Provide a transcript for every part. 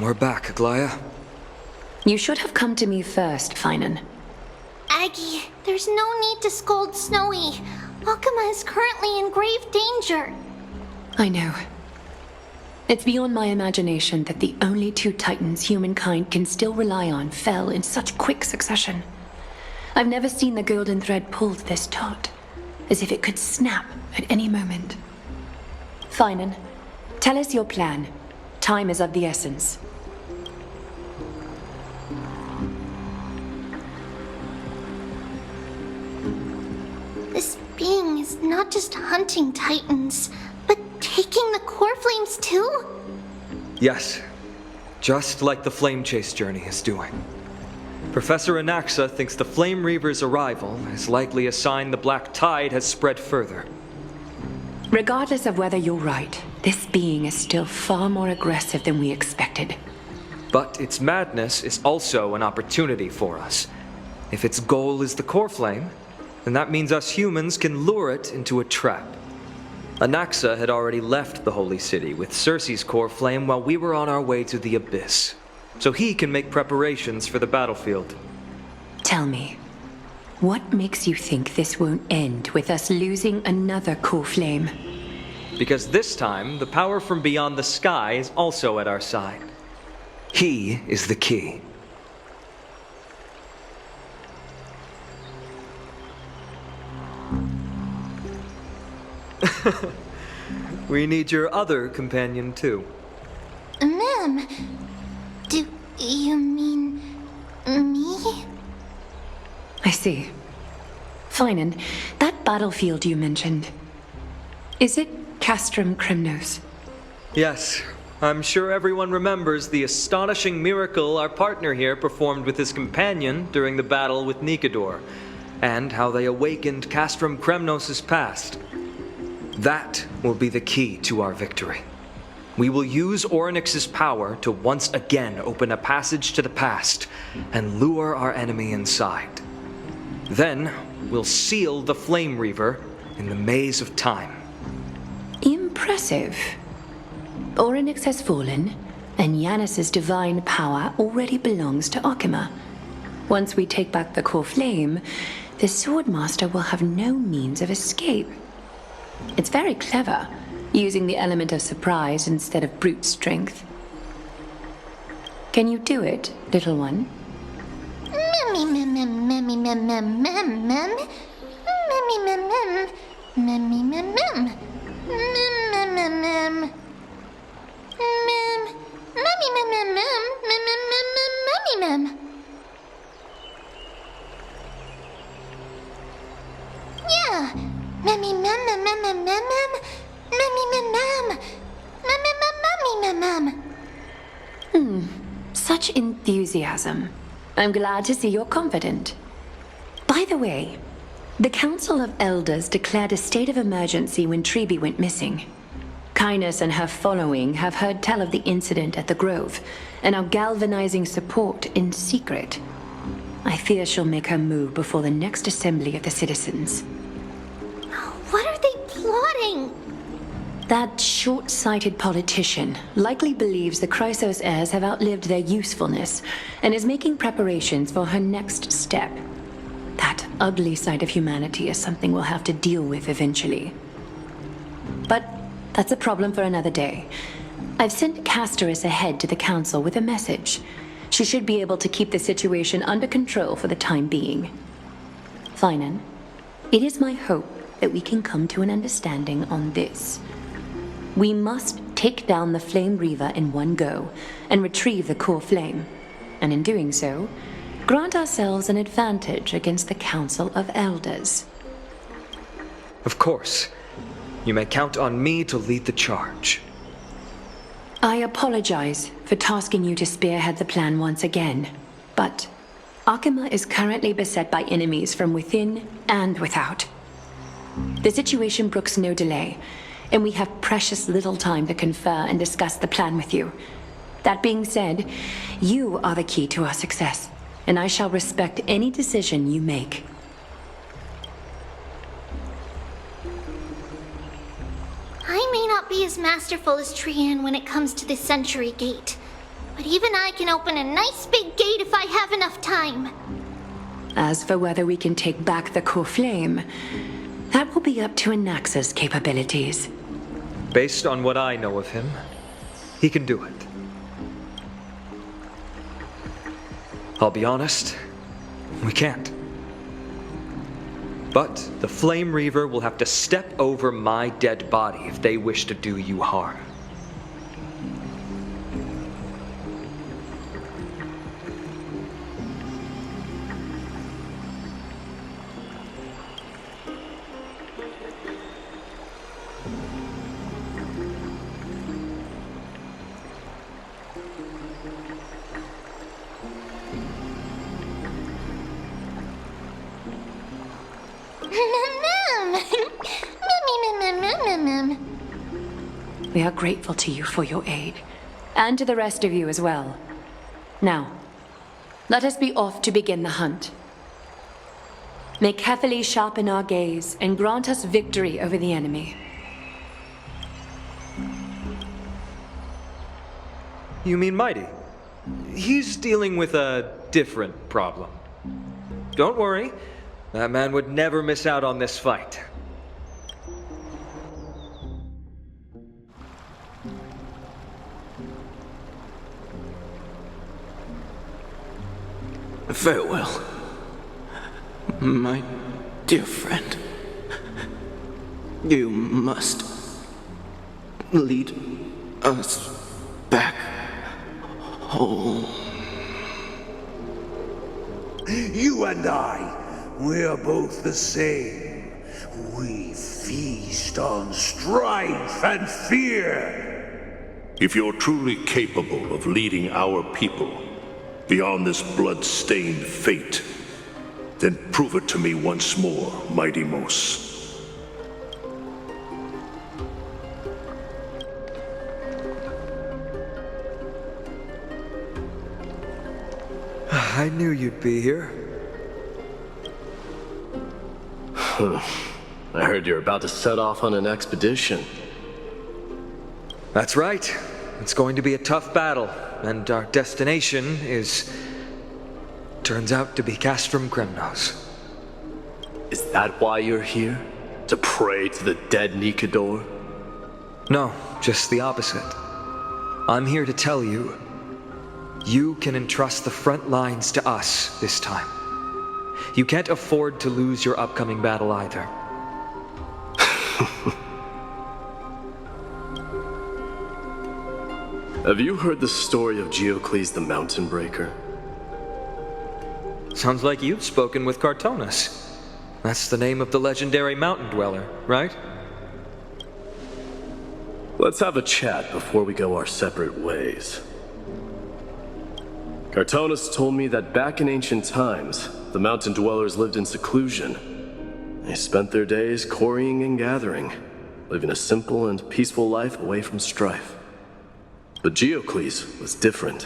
We're back, Aglaya. You should have come to me first, Finan. Aggie, there's no need to scold Snowy. Akuma is currently in grave danger. I know. It's beyond my imagination that the only two titans humankind can still rely on fell in such quick succession. I've never seen the golden thread pulled this taut, as if it could snap at any moment. Finan, tell us your plan. Time is of the essence. This being is not just hunting titans, but taking the core flames too? Yes, just like the Flame Chase journey is doing. Professor Anaxa thinks the Flame Reaver's arrival is likely a sign the Black Tide has spread further. Regardless of whether you're right, this being is still far more aggressive than we expected. But its madness is also an opportunity for us. If its goal is the core flame, then that means us humans can lure it into a trap. Anaxa had already left the Holy City with Circe's core flame while we were on our way to the Abyss, so he can make preparations for the battlefield. Tell me, what makes you think this won't end with us losing another core flame? Because this time, the power from beyond the sky is also at our side. He is the key. We need your other companion too. Ma'am, do you mean me? I see. Finan, that battlefield you mentioned, is it Castrum Kremnos? Yes, I'm sure everyone remembers the astonishing miracle our partner here performed with his companion during the battle with Nikador, and how they awakened Castrum Kremnos' past. That will be the key to our victory. We will use Orynyx's power to once again open a passage to the past and lure our enemy inside. Then, we'll seal the Flame Reaver in the maze of time. Impressive. Orynyx has fallen, and Yanis's divine power already belongs to Akuma. Once we take back the core flame, the Swordmaster will have no means of escape. It's very clever, using the element of surprise instead of brute strength. Can you do it, little one? Yeah. Such enthusiasm. I'm glad to see you're confident. By the way, the Council of Elders declared a state of emergency when Treeby went missing. Kynus and her following have heard tell of the incident at the Grove and are galvanizing support in secret. I fear she'll make her move before the next assembly of the citizens. What are they plotting? That short-sighted politician likely believes the Chrysos heirs have outlived their usefulness and is making preparations for her next step. That ugly side of humanity is something we'll have to deal with eventually. But that's a problem for another day. I've sent Castoris ahead to the council with a message. She should be able to keep the situation under control for the time being. Finan, it is my hope that we can come to an understanding on this. We must take down the Flame Reaver in one go and retrieve the core flame, and in doing so, grant ourselves an advantage against the Council of Elders. Of course. You may count on me to lead the charge. I apologize for tasking you to spearhead the plan once again, but Akuma is currently beset by enemies from within and without. The situation brooks no delay, and we have precious little time to confer and discuss the plan with you. That being said, you are the key to our success, and I shall respect any decision you make. I may not be as masterful as Trian when it comes to the Century Gate, but even I can open a nice big gate if I have enough time. As for whether we can take back the core flame, that will be up to Anaxa's capabilities. Based on what I know of him, he can do it. I'll be honest, we can't. But the Flame Reaver will have to step over my dead body if they wish to do you harm. We are grateful to you for your aid, and to the rest of you as well. Now, let us be off to begin the hunt. May carefully sharpen our gaze and grant us victory over the enemy. You mean Mighty? He's dealing with a different problem. Don't worry, that man would never miss out on this fight. Farewell, my dear friend. You must lead us back home. You and I, we are both the same. We feast on strife and fear. If you're truly capable of leading our people beyond this blood-stained fate, then prove it to me once more, Mighty Mos. I knew you'd be here. I heard you're about to set off on an expedition. That's right. It's going to be a tough battle, and our destination turns out to be Castrum Kremnos. Is that why you're here? To pray to the dead Nikador? No, just the opposite. I'm here to tell you, you can entrust the front lines to us this time. You can't afford to lose your upcoming battle either. Have you heard the story of Geocles the Mountain Breaker? Sounds like you've spoken with Cartonus. That's the name of the legendary mountain dweller, right? Let's have a chat before we go our separate ways. Cartonus told me that back in ancient times, the mountain dwellers lived in seclusion. They spent their days quarrying and gathering, living a simple and peaceful life away from strife. But Geocles was different.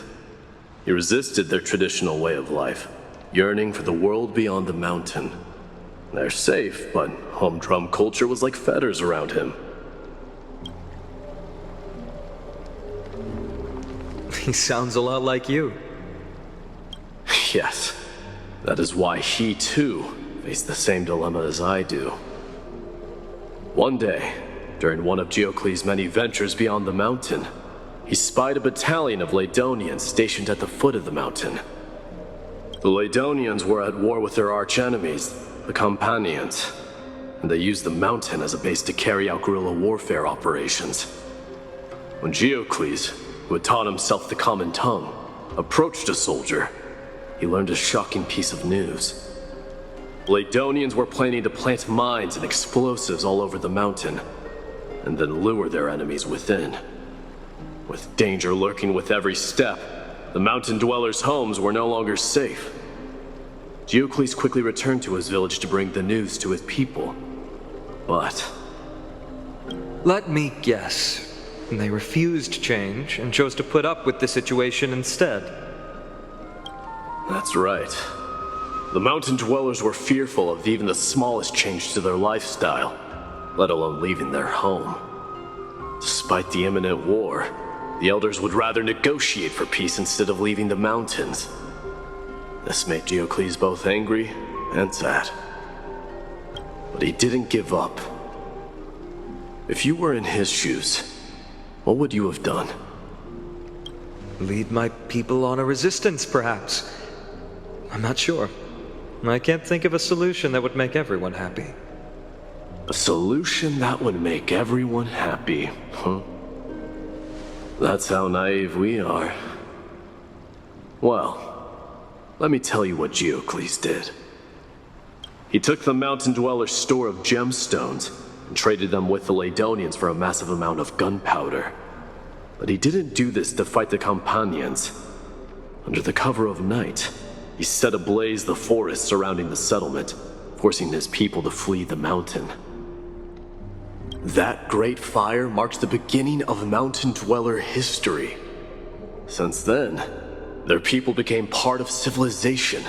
He resisted their traditional way of life, yearning for the world beyond the mountain. They're safe, but humdrum culture was like fetters around him. He sounds a lot like you. Yes, that is why he too faced the same dilemma as I do. One day, during one of Geocles' many ventures beyond the mountain, he spied a battalion of Ladonians stationed at the foot of the mountain. The Ladonians were at war with their arch-enemies, the Companions, and they used the mountain as a base to carry out guerrilla warfare operations. When Geocles, who had taught himself the common tongue, approached a soldier, he learned a shocking piece of news. Ladonians were planning to plant mines and explosives all over the mountain, and then lure their enemies within. With danger lurking with every step, the mountain dwellers' homes were no longer safe. Geocles quickly returned to his village to bring the news to his people. But Let me guess. They refused change and chose to put up with the situation instead. that's right. The mountain dwellers were fearful of even the smallest change to their lifestyle, let alone leaving their home. Despite the imminent war, The elders would rather negotiate for peace instead of leaving the mountains. This made Geocles both angry and sad. But he didn't give up. If you were in his shoes, what would you have done? Lead my people on a resistance, perhaps. I'm not sure. I can't think of a solution that would make everyone happy. A solution that would make everyone happy, huh? That's how naive we are. Well, let me tell you what Geocles did. He took the mountain dwellers' store of gemstones and traded them with the Ladonians for a massive amount of gunpowder. But he didn't do this to fight the Companions. Under the cover of night, he set ablaze the forest surrounding the settlement, forcing his people to flee the mountain. That great fire marked the beginning of mountain dweller history. Since then, their people became part of civilization,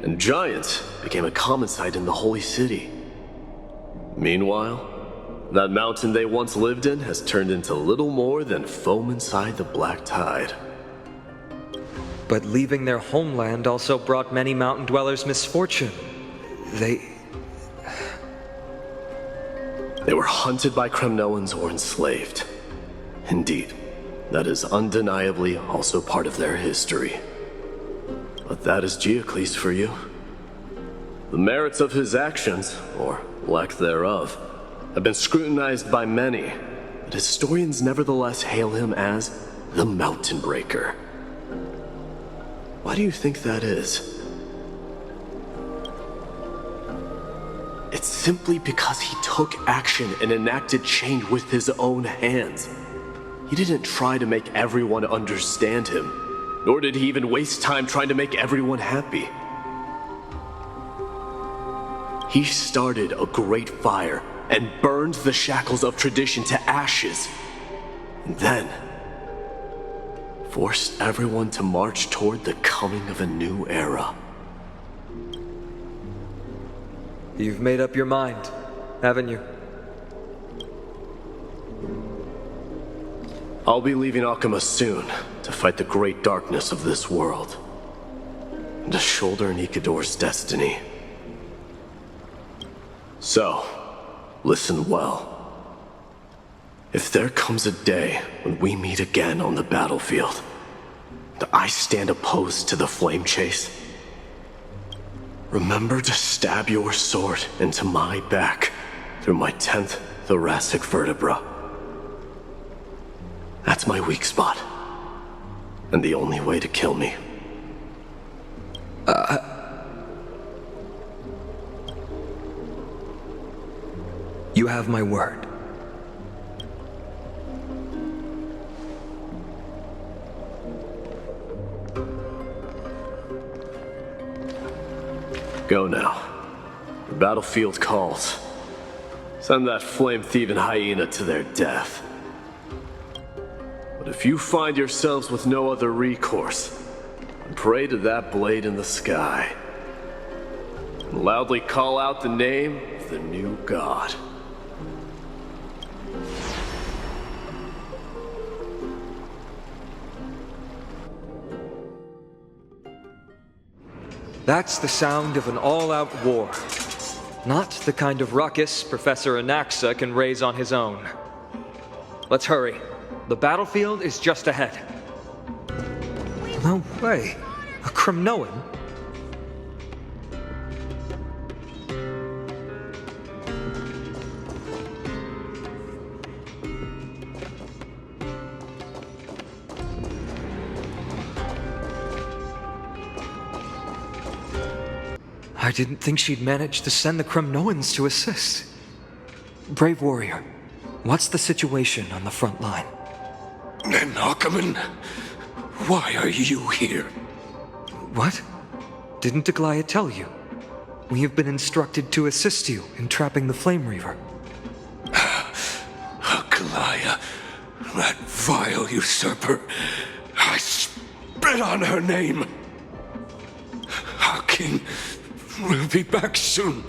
and giants became a common sight in the holy city. Meanwhile, that mountain they once lived in has turned into little more than foam inside the black tide. But leaving their homeland also brought many mountain dwellers misfortune. They were hunted by Kremnoans or enslaved. Indeed, that is undeniably also part of their history. But that is Geocles for you. The merits of his actions, or lack thereof, have been scrutinized by many, but historians nevertheless hail him as the Mountain Breaker. Why do you think that is? It's simply because he took action and enacted change with his own hands. He didn't try to make everyone understand him, nor did he even waste time trying to make everyone happy. He started a great fire and burned the shackles of tradition to ashes, and then forced everyone to march toward the coming of a new era. You've made up your mind, haven't you? I'll be leaving Akama soon to fight the great darkness of this world, and to shoulder Nikador's destiny. So, listen well. If there comes a day when we meet again on the battlefield, and I stand opposed to the flame chase, remember to stab your sword into my back through my 10th thoracic vertebra. That's my weak spot, and the only way to kill me. You have my word. Go now. The battlefield calls. Send that flame-thieving hyena to their death. But if you find yourselves with no other recourse, then pray to that blade in the sky, and loudly call out the name of the new god. That's the sound of an all-out war. Not the kind of ruckus Professor Anaxa can raise on his own. Let's hurry. The battlefield is just ahead. No way. A Kremnoan? I didn't think she'd manage to send the Kremnoans to assist. Brave warrior, what's the situation on the front line? Nakaman, why are you here? What? Didn't Aglaya tell you? We have been instructed to assist you in trapping the Flame Reaver. Aglaya, that vile usurper. I spit on her name. Our king will be back soon.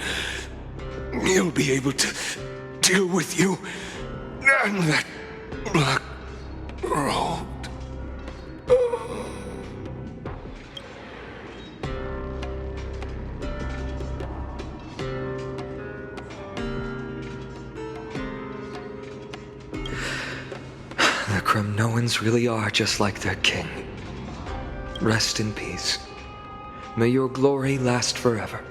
He'll be able to deal with you and that black girl. Samoans really are just like their king. Rest in peace. May your glory last forever.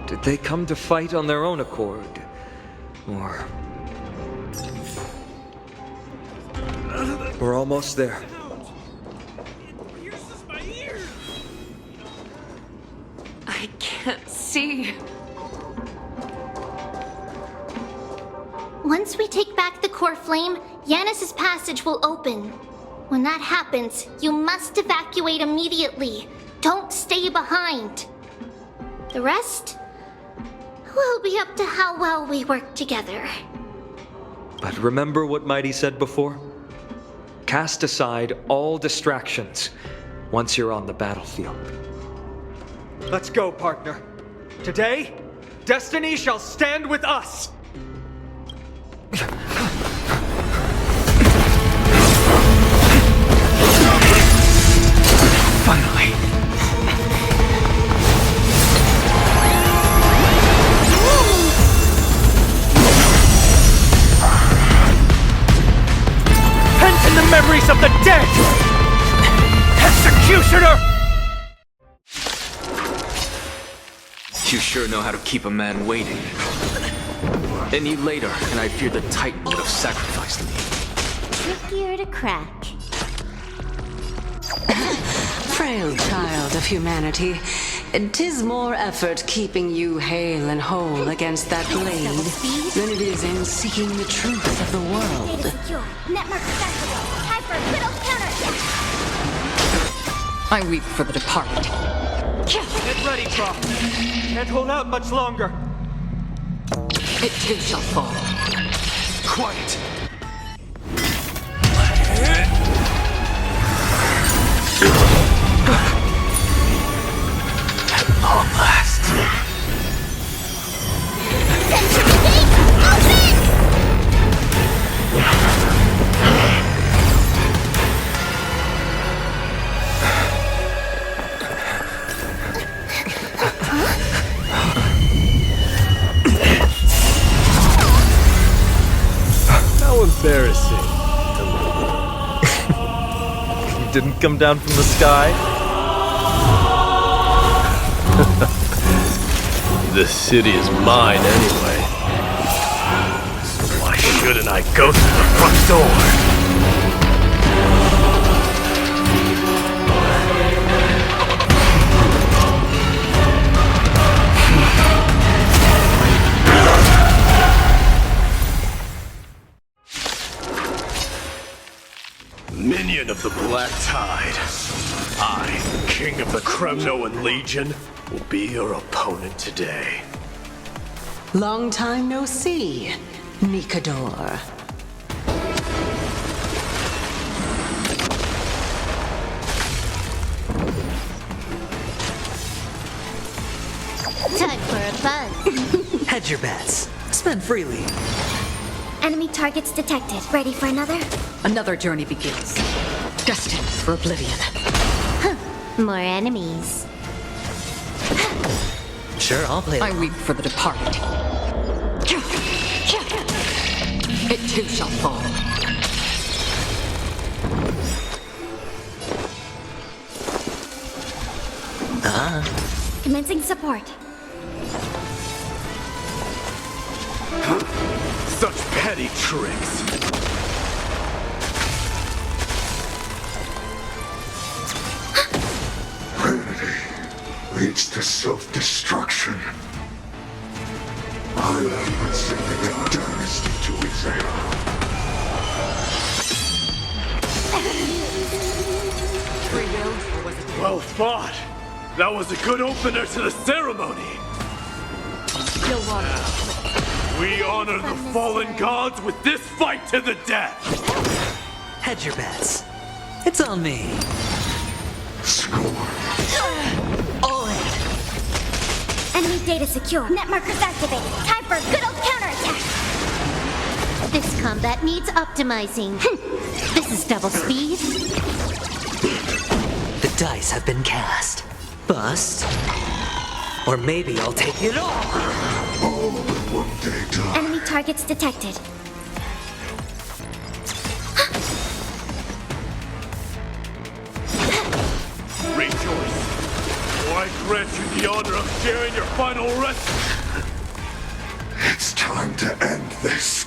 Did they come to fight on their own accord? Or... We're almost there. I can't see. Once we take back the core flame, Yanis's passage will open. When that happens, you must evacuate immediately. Don't stay behind. The rest will be up to how well we work together. But remember what Mighty said before? Cast aside all distractions once you're on the battlefield. Let's go, partner. Today, destiny shall stand with us! Finally! Pent in the memories of the dead! Executioner! You sure know how to keep a man waiting. Any later, and I fear the Titan would have sacrificed me. Trickier to crack. Frail child of humanity, 'tis more effort keeping you hale and whole against that blade than it is in seeking the truth of the world. Network accessible. Hyper middle counterattack. I weep for the departed. Get ready, Croft. Can't hold out much longer. It too shall fall. Quiet! At long last. Century Gate, open! How embarrassing. You didn't come down from the sky? The city is mine anyway. So why shouldn't I go through the front door? Minion of the Black Tide, I, King of the Kremnoan Legion, will be your opponent today. Long time no see, Nikador. Time for a buzz. Hedge your bets. Spend freely. Enemy targets detected. Ready for another? Another journey begins. Destined for oblivion. More enemies. Sure, I'll play. I weep for the departed. It too shall fall. Commencing support. Such petty tricks. Vanity leads to self-destruction. I am but something embarrassing to examine. Well fought. That was a good opener to the ceremony. We honor the fallen gods with this fight to the death. Hedge your bets. It's on me. Score. All in. Enemy data secure. Net markers activated. Time for a good old counterattack. This combat needs optimizing. This is double speed. The dice have been cast. Bust. Or maybe I'll take it all. All but one day die. Enemy targets detected. I grant you the honor of sharing your final rest. It's time to end this.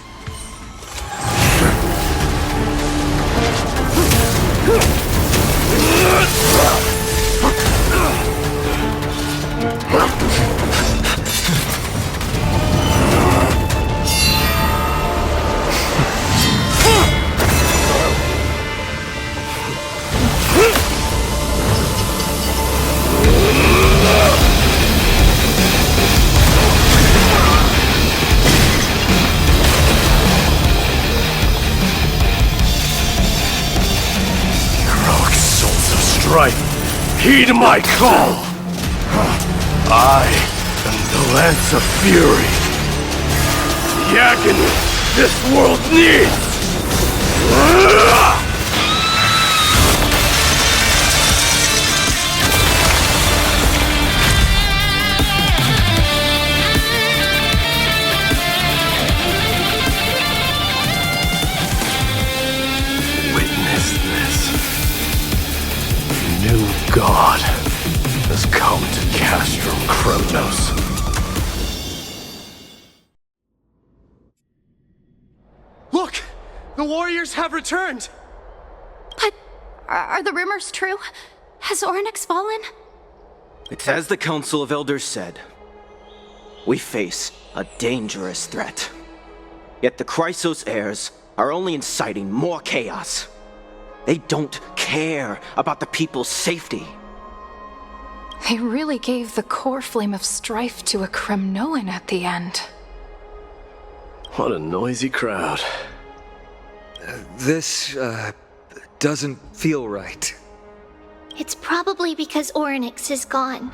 Heed my call! I am the Lance of Fury. The agony this world needs! Witness this. New God has come to Castrum Kremnos. Look! The warriors have returned! But are the rumors true? Has Ornyx fallen? It's as the Council of Elders said. We face a dangerous threat. Yet the Chrysos heirs are only inciting more chaos. They don't care about the people's safety. They really gave the core flame of strife to a Kremnoan at the end. What a noisy crowd. This doesn't feel right. It's probably because Ornyx is gone.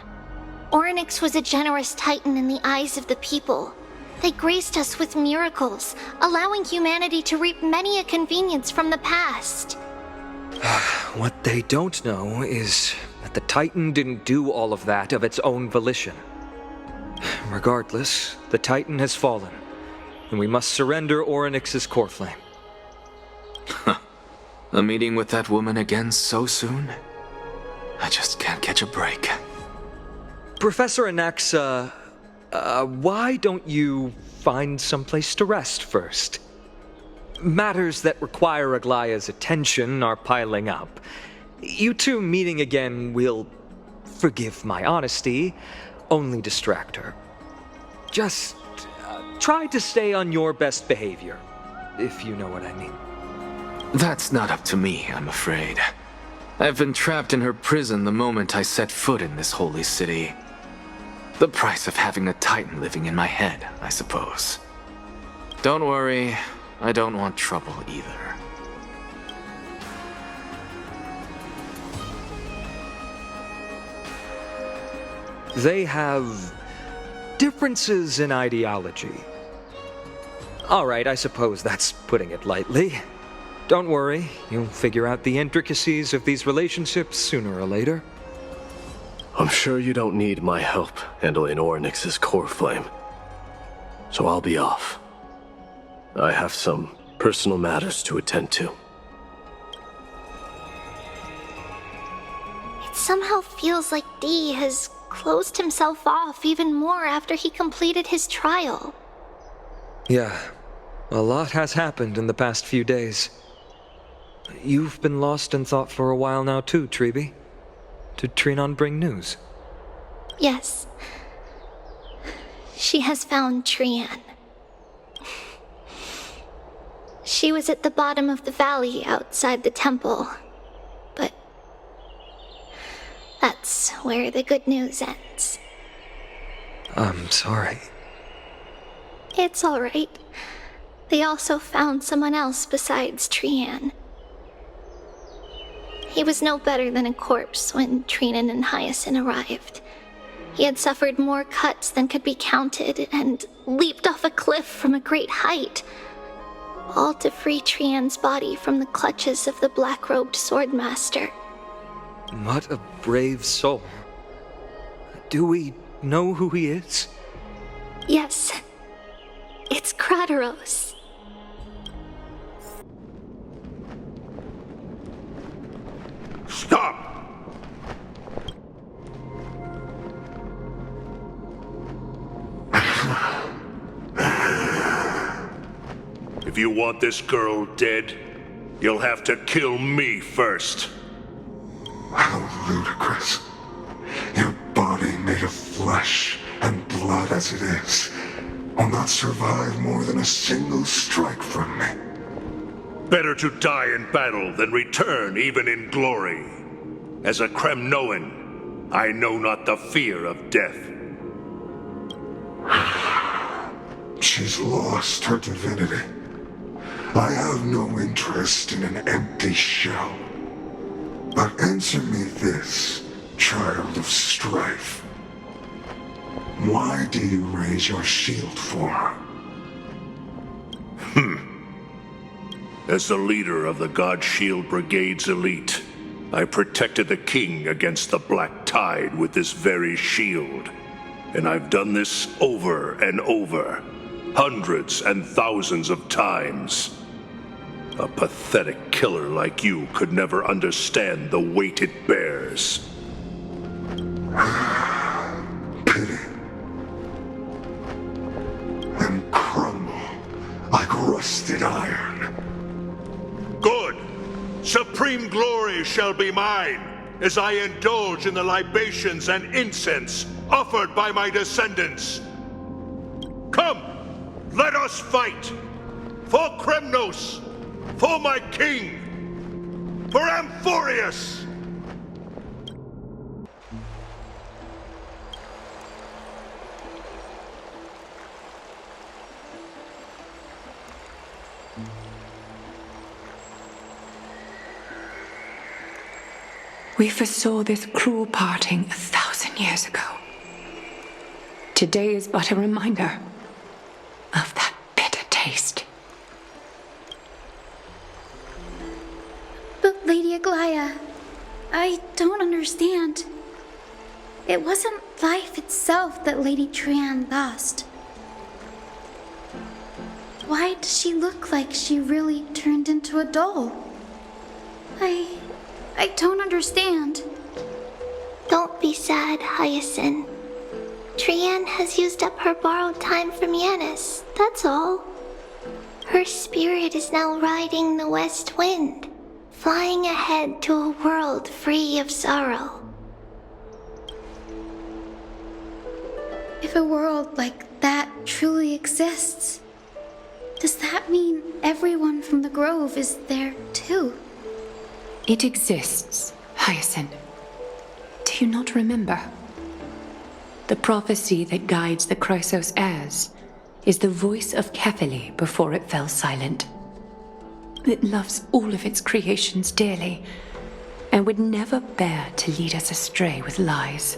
Ornyx was a generous titan in the eyes of the people. They graced us with miracles, allowing humanity to reap many a convenience from the past. What they don't know is that the Titan didn't do all of that of its own volition. Regardless, the Titan has fallen, and we must surrender Ornyx's core flame. A meeting with that woman again so soon? I just can't catch a break. Professor Anaxa, why don't you find someplace to rest first? Matters that require Aglaya's attention are piling up. You two meeting again will, forgive my honesty, only distract her. Just try to stay on your best behavior, if you know what I mean. That's not up to me, I'm afraid. I've been trapped in her prison the moment I set foot in this holy city. The price of having a Titan living in my head, I suppose. Don't worry, I don't want trouble either. They have differences in ideology. All right, I suppose that's putting it lightly. Don't worry, you'll figure out the intricacies of these relationships sooner or later. I'm sure you don't need my help handling Ornyx's core flame. So I'll be off. I have some personal matters to attend to. It somehow feels like D has closed himself off even more after he completed his trial. Yeah, a lot has happened in the past few days. You've been lost in thought for a while now too, Treeby. Did Trinon bring news? Yes. She has found Trian. She was at the bottom of the valley outside the temple, but that's where the good news ends. I'm sorry. It's all right. They also found someone else besides Trian. He was no better than a corpse when Trinan and Hyacinth arrived. He had suffered more cuts than could be counted and leaped off a cliff from a great height, all to free Trian's body from the clutches of the black-robed swordmaster. What a brave soul. Do we know who he is? Yes. It's Krateros. Stop! you want this girl dead, you'll have to kill me first. How ludicrous. Your body made of flesh and blood as it is will not survive more than a single strike from me. Better to die in battle than return even in glory. As a Kremnoan, I know not the fear of death. She's lost her divinity. I have no interest in an empty shell. But answer me this, child of strife. Why do you raise your shield for her? As the leader of the God Shield Brigade's elite, I protected the king against the Black Tide with this very shield. And I've done this over and over, hundreds and thousands of times. A pathetic killer like you could never understand the weight it bears. Pity. And crumble like rusted iron. Good! Supreme glory shall be mine, as I indulge in the libations and incense offered by my descendants. Come, let us fight! For Kremnos! For my king! For Amphorius! We foresaw this cruel parting 1,000 years ago. Today is but a reminder of that bitter taste. But Lady Aglaya, I don't understand. It wasn't life itself that Lady Trian lost. Why does she look like she really turned into a doll? I don't understand. Don't be sad, Hyacinth. Trian has used up her borrowed time from Yanis, that's all. Her spirit is now riding the west wind, flying ahead to a world free of sorrow. If a world like that truly exists, does that mean everyone from the Grove is there too? It exists, Hyacinth. Do you not remember? The prophecy that guides the Chrysos heirs is the voice of Kefili before it fell silent. It loves all of its creations dearly and would never bear to lead us astray with lies.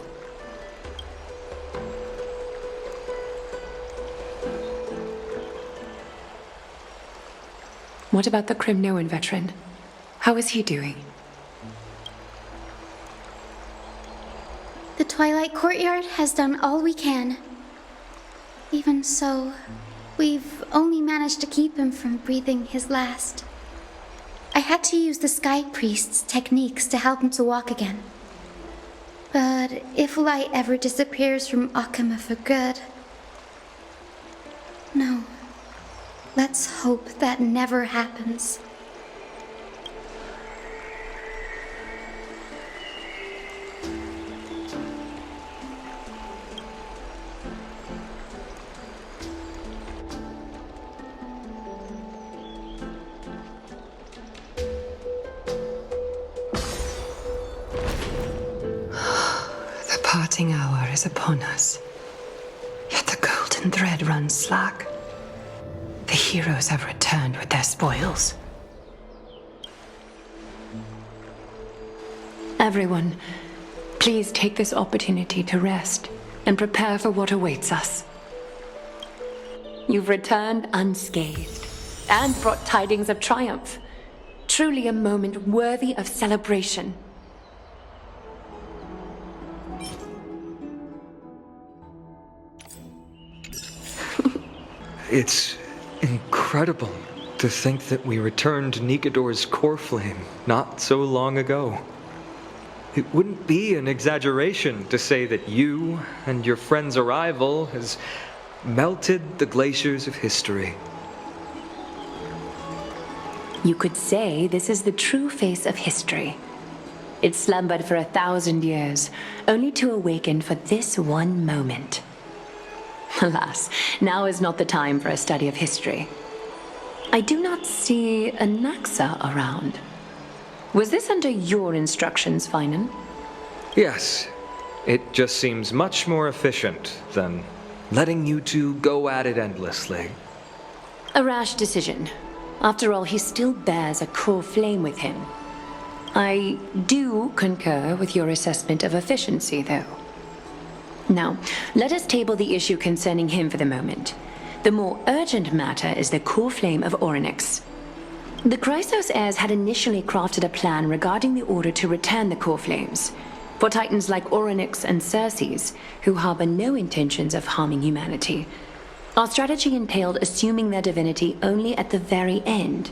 What about the Kremnoan veteran? How is he doing? The Twilight Courtyard has done all we can. Even so, we've only managed to keep him from breathing his last. I had to use the Sky Priest's techniques to help him to walk again. But if light ever disappears from Akama for good... No. Let's hope that never happens. The parting hour is upon us. Yet the golden thread runs slack. The heroes have returned with their spoils. Everyone, please take this opportunity to rest and prepare for what awaits us. You've returned unscathed and brought tidings of triumph. Truly a moment worthy of celebration. It's incredible to think that we returned Nikador's core flame not so long ago. It wouldn't be an exaggeration to say that you and your friend's arrival has melted the glaciers of history. You could say this is the true face of history. It slumbered for 1,000 years, only to awaken for this one moment. Alas, now is not the time for a study of history. I do not see a Naxa around. Was this under your instructions, Finan? Yes. It just seems much more efficient than letting you two go at it endlessly. A rash decision. After all, he still bears a core flame with him. I do concur with your assessment of efficiency, though. Now, let us table the issue concerning him for the moment. The more urgent matter is the core flame of Orynyx. The Chrysos heirs had initially crafted a plan regarding the order to return the core flames. For titans like Orynyx and Circes, who harbor no intentions of harming humanity, our strategy entailed assuming their divinity only at the very end.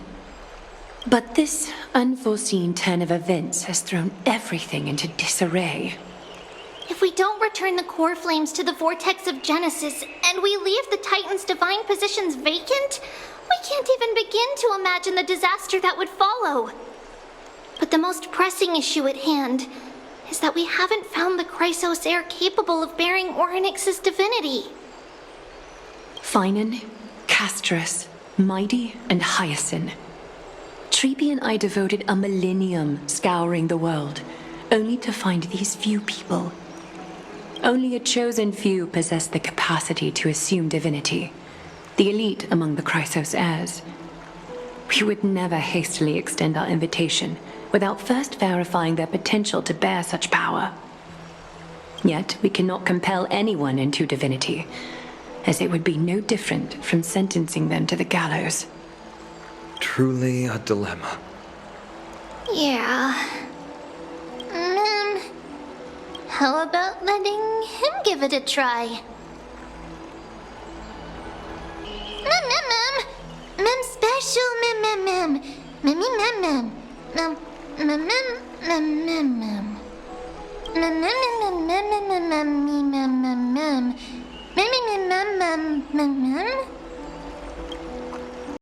But this unforeseen turn of events has thrown everything into disarray. If we don't return the core flames to the vortex of Genesis, and we leave the Titan's divine positions vacant, we can't even begin to imagine the disaster that would follow. But the most pressing issue at hand is that we haven't found the Chrysos heir capable of bearing Orynyx's divinity. Finan, Castrus, Mighty, and Hyacinth. Treepy and I devoted a millennium scouring the world, only to find these few people. Only a chosen few possess the capacity to assume divinity, the elite among the Chrysos heirs. We would never hastily extend our invitation without first verifying their potential to bear such power. Yet we cannot compel anyone into divinity, as it would be no different from sentencing them to the gallows. Truly a dilemma. Yeah. How about letting him give it a try? Mem special mem.